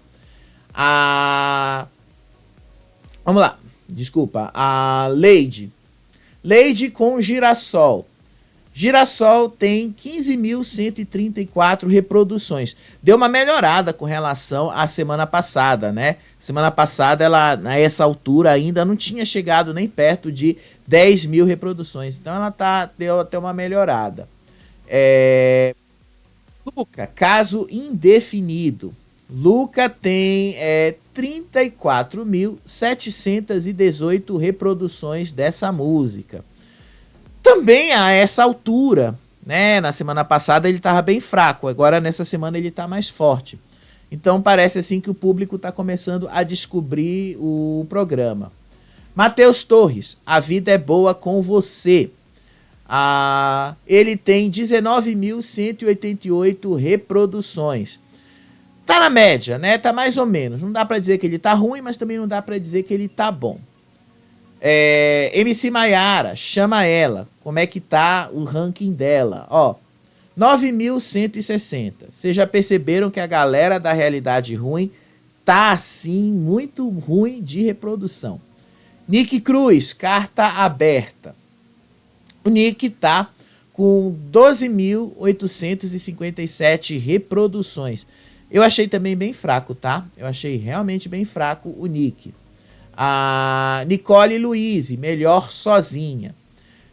Vamos lá, desculpa. A Lady com Girassol. Girassol tem 15.134 reproduções. Deu uma melhorada com relação à semana passada, né? Semana passada, ela, a essa altura, ainda não tinha chegado nem perto de 10 mil reproduções. Então, ela deu até uma melhorada. Luca, Caso Indefinido. Luca tem 34.718 reproduções dessa música. Também a essa altura, né? Na semana passada ele estava bem fraco, agora nessa semana ele está mais forte. Então parece assim que o público está começando a descobrir o programa. Matheus Torres, A Vida é Boa com Você. Ele tem 19.188 reproduções. Tá na média, né? Tá mais ou menos. Não dá para dizer que ele tá ruim, mas também não dá para dizer que ele tá bom. MC Maiara, chama ela. Como é que tá o ranking dela? Ó, 9.160. Vocês já perceberam que a galera da Realidade Ruim tá assim muito ruim de reprodução. Nick Cruz, carta aberta. O Nick tá com 12.857 reproduções. Eu achei também bem fraco, tá? Eu achei realmente bem fraco o Nick. A Nicole Luiz, melhor sozinha.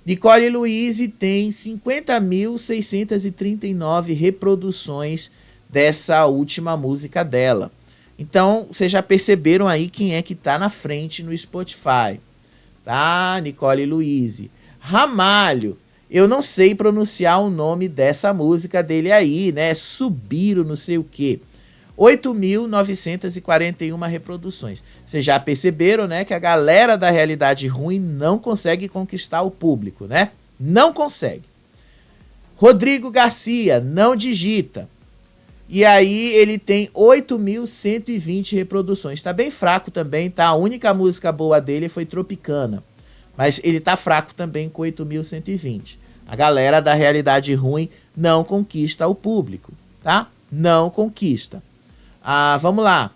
Nicole Luiz tem 50.639 reproduções dessa última música dela. Então, vocês já perceberam aí quem é que tá na frente no Spotify. Tá? Nicole Luiz. Ramalho. Eu não sei pronunciar o nome dessa música dele aí, né? Subiram não sei o quê. 8.941 reproduções. Vocês já perceberam, né, que a galera da Realidade Ruim não consegue conquistar o público, né? Não consegue. Rodrigo Garcia, não digita. E aí ele tem 8.120 reproduções. Tá bem fraco também, tá? A única música boa dele foi Tropicana. Mas ele tá fraco também com 8.120. A galera da Realidade Ruim não conquista o público, tá? Não conquista. Vamos lá.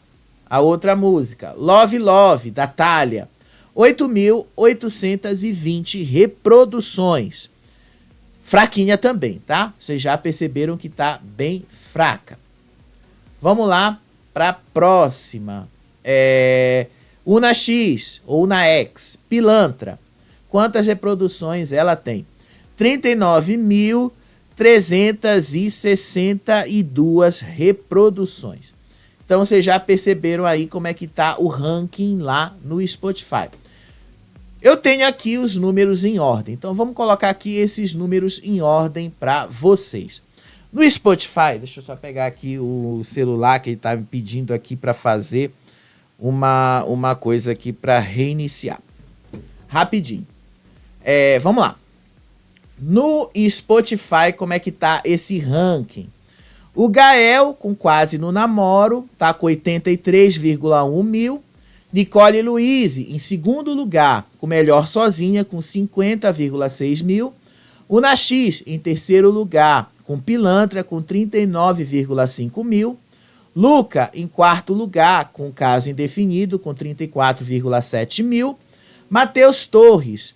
A outra música, Love Love, da Thalia. 8.820 reproduções. Fraquinha também, tá? Vocês já perceberam que tá bem fraca. Vamos lá para a próxima. Una X ou Una X, Pilantra. Quantas reproduções ela tem? 39.362 reproduções. Então vocês já perceberam aí como é que tá o ranking lá no Spotify. Eu tenho aqui os números em ordem. Então vamos colocar aqui esses números em ordem para vocês. No Spotify, deixa eu só pegar aqui o celular que ele tá me pedindo aqui para fazer uma coisa aqui para reiniciar. Rapidinho. Vamos lá. No Spotify, como é que tá esse ranking? O Gael, com Quase no Namoro, tá com 83,1 mil. Nicole Luiz, em segundo lugar, com Melhor Sozinha, com 50,6 mil. O Nax, em terceiro lugar, com Pilantra, com 39,5 mil. Luca, em quarto lugar, com Caso Indefinido, com 34,7 mil. Matheus Torres,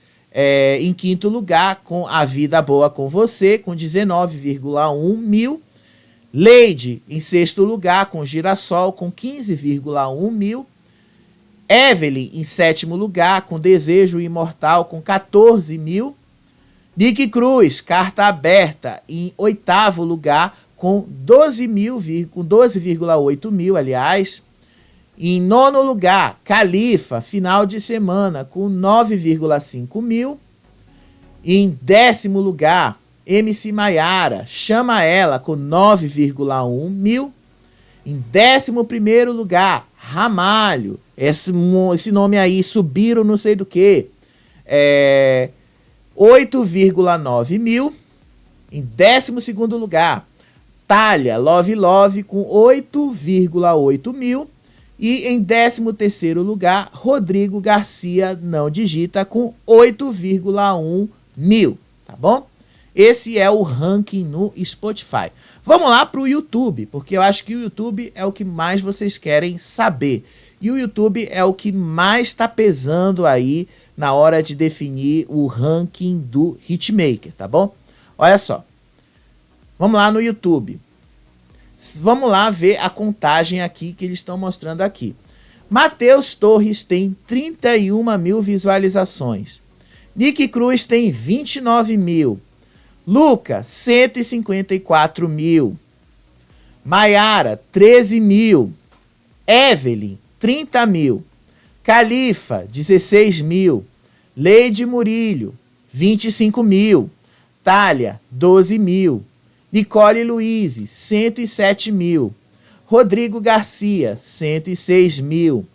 em quinto lugar, com A Vida Boa com Você, com 19,1 mil. Lady, em sexto lugar, com Girassol, com 15,1 mil. Evelyn, em sétimo lugar, com Desejo Imortal, com 14 mil. Nick Cruz, Carta Aberta, em oitavo lugar, com 12,8 mil, aliás. Em nono lugar, Califa, Final de Semana, com 9,5 mil. Em décimo lugar, MC Maiara, Chama Ela, com 9,1 mil. Em 11º lugar, Ramalho, esse nome aí, Subiram não sei do que, 8,9 mil. Em 12º lugar, Thalia, Love Love, com 8,8 mil. E em 13º lugar, Rodrigo Garcia, Não Digita, com 8,1 mil, tá bom? Esse é o ranking no Spotify. Vamos lá para o YouTube, porque eu acho que o YouTube é o que mais vocês querem saber. E o YouTube é o que mais está pesando aí na hora de definir o ranking do Hitmaker, tá bom? Olha só. Vamos lá no YouTube. Vamos lá ver a contagem aqui que eles estão mostrando aqui. Matheus Torres tem 31 mil visualizações. Nick Cruz tem 29 mil. Luca, 154 mil. Maiara, 13 mil. Evelyn, 30 mil. Califa, 16 mil. Lady Murilho, 25 mil. Thalia, 12 mil. Nicole Luiz, 107 mil. Rodrigo Garcia, 106 mil.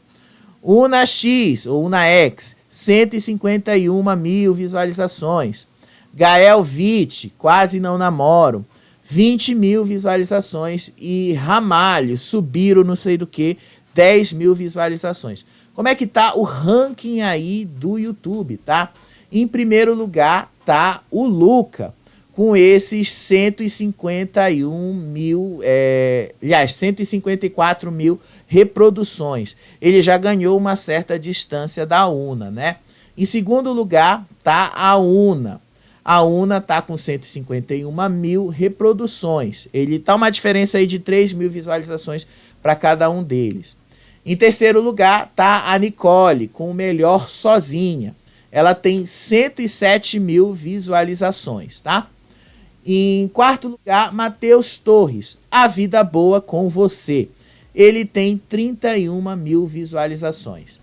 Una X, ou Una X, 151 mil visualizações. Gael Witt, Quase Não Namoro, 20 mil visualizações. E Ramalho, Subiram não sei do que, 10 mil visualizações. Como é que tá o ranking aí do YouTube, tá? Em primeiro lugar tá o Luca, com esses 151 mil, 154 mil reproduções. Ele já ganhou uma certa distância da Una, né? Em segundo lugar tá a Una. A Una tá com 151 mil reproduções. Ele tá uma diferença aí de 3 mil visualizações para cada um deles. Em terceiro lugar tá a Nicole, com o Melhor Sozinha. Ela tem 107 mil visualizações, tá? Em quarto lugar, Matheus Torres, A Vida Boa com Você. Ele tem 31 mil visualizações.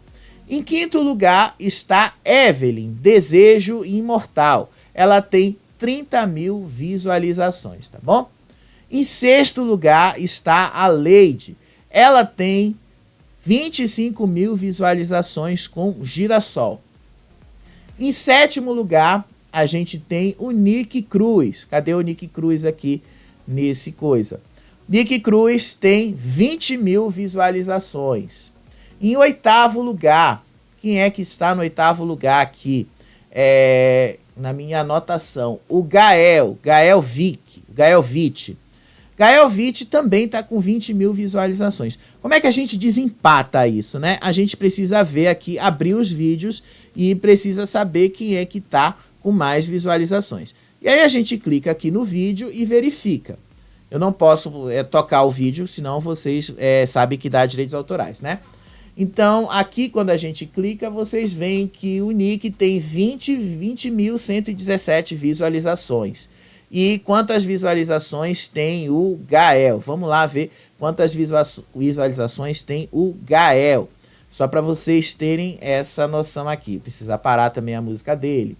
Em quinto lugar está Evelyn, Desejo Imortal. Ela tem 30 mil visualizações, tá bom? Em sexto lugar está a Leide. Ela tem 25 mil visualizações com Girassol. Em sétimo lugar, a gente tem o Nick Cruz. Cadê o Nick Cruz aqui nesse coisa? Nick Cruz tem 20 mil visualizações. Em oitavo lugar, quem é que está no oitavo lugar aqui? Na minha anotação, o Gael Vitti. Gael Vitti também está com 20 mil visualizações. Como é que a gente desempata isso, né? A gente precisa ver aqui, abrir os vídeos e precisa saber quem é que está com mais visualizações. E aí a gente clica aqui no vídeo e verifica. Eu não posso tocar o vídeo, senão vocês sabem que dá direitos autorais, né? Então, aqui quando a gente clica, vocês veem que o Nick tem 20.117 visualizações. E quantas visualizações tem o Gael? Vamos lá ver quantas visualizações tem o Gael. Só para vocês terem essa noção aqui. Precisa parar também a música dele.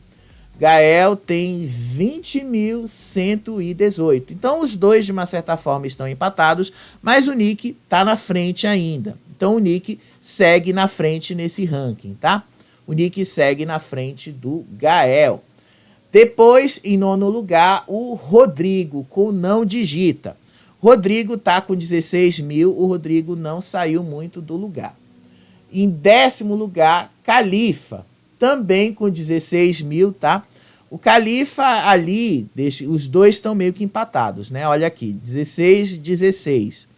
Gael tem 20.118. Então os dois, de uma certa forma, estão empatados, mas o Nick está na frente ainda. Então o Nick segue na frente nesse ranking, tá? O Nick segue na frente do Gael. Depois, em nono lugar, o Rodrigo, com Não Digita. Rodrigo tá com 16 mil, o Rodrigo não saiu muito do lugar. Em décimo lugar, Califa, também com 16 mil, tá? O Califa ali, os dois estão meio que empatados, né? Olha aqui, 16, 16.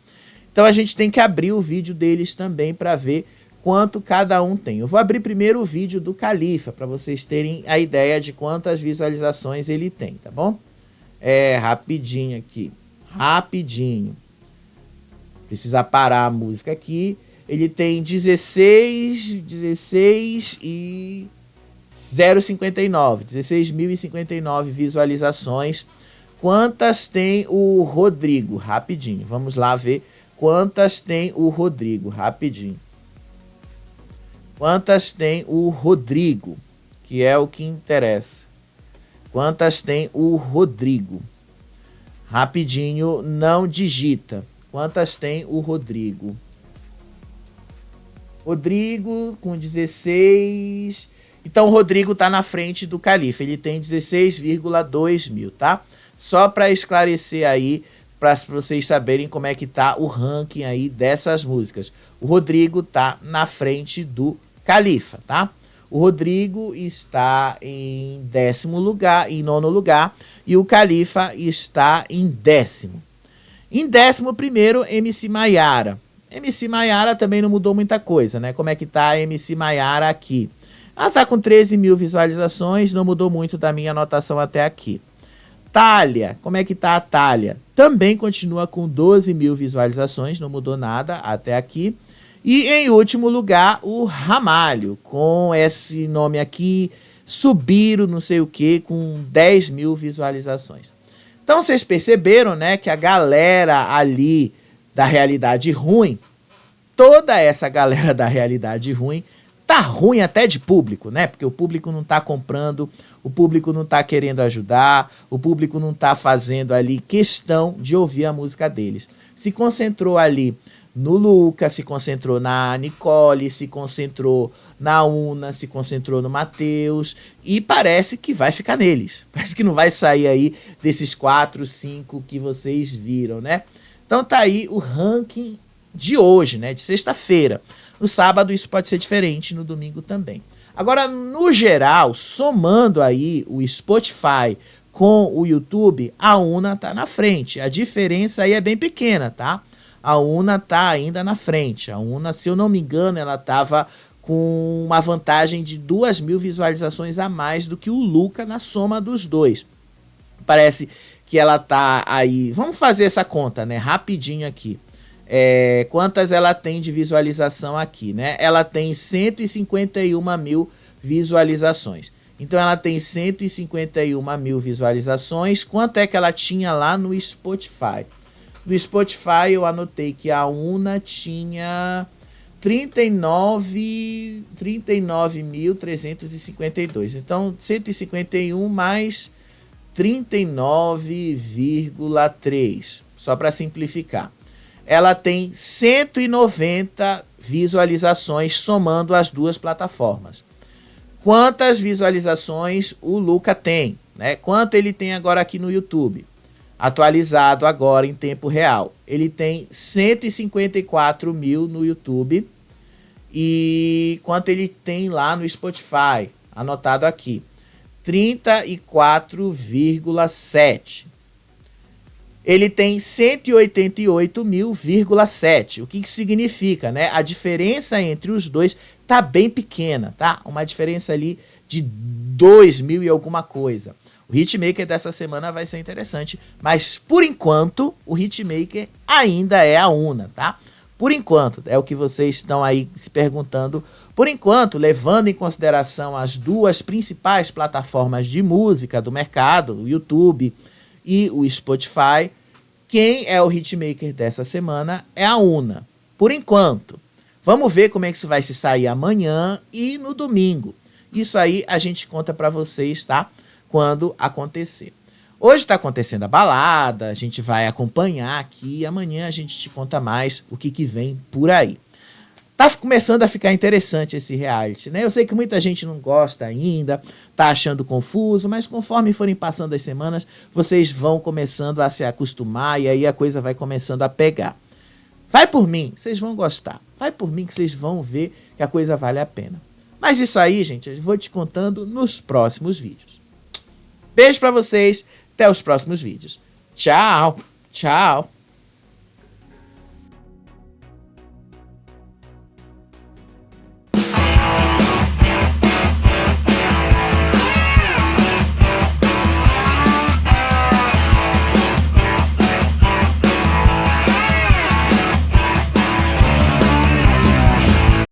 Então a gente tem que abrir o vídeo deles também para ver quanto cada um tem. Eu vou abrir primeiro o vídeo do Califa, para vocês terem a ideia de quantas visualizações ele tem, tá bom? Rapidinho aqui, rapidinho. Precisa parar a música aqui. Ele tem 16 e 0,59, 16.059 visualizações. Quantas tem o Rodrigo? Rapidinho, vamos lá ver quantas tem o Rodrigo, rapidinho. Quantas tem o Rodrigo, que é o que interessa. Quantas tem o Rodrigo? Rapidinho, não digita. Quantas tem o Rodrigo? Rodrigo com 16. Então o Rodrigo tá na frente do Califa. Ele tem 16,2 mil, tá? Só para esclarecer aí, para vocês saberem como é que tá o ranking aí dessas músicas. O Rodrigo tá na frente do Califa, tá? O Rodrigo está em décimo lugar, em nono lugar, e o Califa está em décimo. Em décimo primeiro, MC Maiara. MC Maiara também não mudou muita coisa, né? Como é que tá a MC Maiara aqui? Ela tá com 13 mil visualizações, não mudou muito da minha anotação até aqui. Thalia, como é que tá a Thalia? Também continua com 12 mil visualizações, não mudou nada até aqui. E em último lugar, o Ramalho, com esse nome aqui, Subiram, não sei o que, com 10 mil visualizações. Então vocês perceberam, né, que a galera ali da realidade ruim, toda essa galera da realidade ruim, tá ruim até de público, né? Porque o público não tá comprando, o público não tá querendo ajudar, o público não tá fazendo ali questão de ouvir a música deles. Se concentrou ali no Lucas, se concentrou na Nicole, se concentrou na Una, se concentrou no Matheus, e parece que vai ficar neles. Parece que não vai sair aí desses 4, 5 que vocês viram, né? Então tá aí o ranking de hoje, né, de sexta-feira. No sábado isso pode ser diferente, no domingo também. Agora, no geral, somando aí o Spotify com o YouTube, a UNA tá na frente. A diferença aí é bem pequena, tá? A UNA tá ainda na frente. A UNA, se eu não me engano, ela tava com uma vantagem de 2.000 visualizações a mais do que o Luca na soma dos dois. Parece que ela tá aí... Vamos fazer essa conta, né? Rapidinho aqui. Quantas ela tem de visualização aqui, né? Ela tem 151 mil visualizações. Então ela tem 151 mil visualizações. Quanto é que ela tinha lá no Spotify? No Spotify eu anotei que a UNA tinha 39.352. Então 151 mais 39,3. Só para simplificar. Ela tem 190 visualizações somando as duas plataformas. Quantas visualizações o Luca tem, né? Quanto ele tem agora aqui no YouTube? Atualizado agora em tempo real. Ele tem 154 mil no YouTube. E quanto ele tem lá no Spotify? Anotado aqui. 34,7. Ele tem 188.000,7. O que significa, né? A diferença entre os dois tá bem pequena, tá? Uma diferença ali de 2.000 e alguma coisa. O Hitmaker dessa semana vai ser interessante, mas por enquanto o Hitmaker ainda é a UNA, tá? Por enquanto, é o que vocês estão aí se perguntando. Por enquanto, levando em consideração as duas principais plataformas de música do mercado, o YouTube e o Spotify, quem é o hitmaker dessa semana é a UNA, por enquanto. Vamos ver como é que isso vai se sair amanhã e no domingo. Isso aí a gente conta para vocês, tá? Quando acontecer. Hoje está acontecendo a balada, a gente vai acompanhar aqui, amanhã a gente te conta mais o que vem por aí. Tá começando a ficar interessante esse reality, né? Eu sei que muita gente não gosta ainda, tá achando confuso, mas conforme forem passando as semanas, vocês vão começando a se acostumar e aí a coisa vai começando a pegar. Vai por mim, vocês vão gostar. Vai por mim que vocês vão ver que a coisa vale a pena. Mas isso aí, gente, eu vou te contando nos próximos vídeos. Beijo pra vocês, até os próximos vídeos. Tchau, tchau.